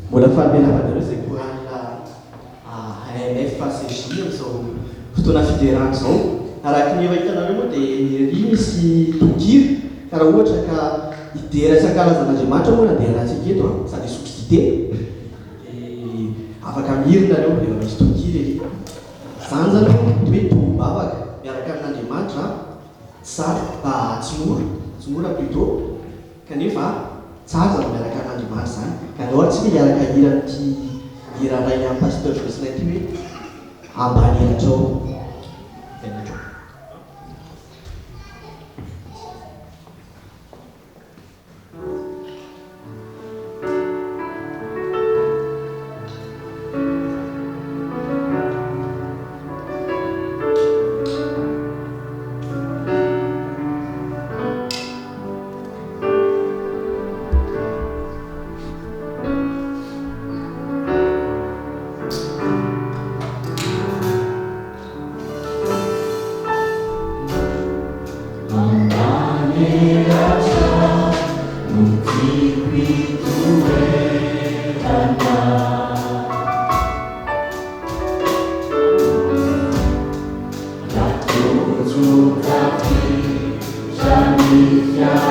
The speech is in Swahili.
mbola fahampianavanareo zay koranina AMF CJ am'izao fotoana fiderana zao. Araka ny efa hitanareo moa dia ny ery misy tokiry ka raha ohatra ka idera isan-karazan'Andriamanitra moa nandehanantsika eto sady sokidité afaka mirinareo efa misy tokiry ery. Zany zany hoe tombavaka miaraka amin'Andriamanitra tsara tsy mora plutôt kanefa tsara zany miaraka amin'Andriamanitra zany. Ka andao antsika hiaraka hira ty hira ray amin'ny pasteur Jocelyn ty hoe ambany elatrao. Yeah.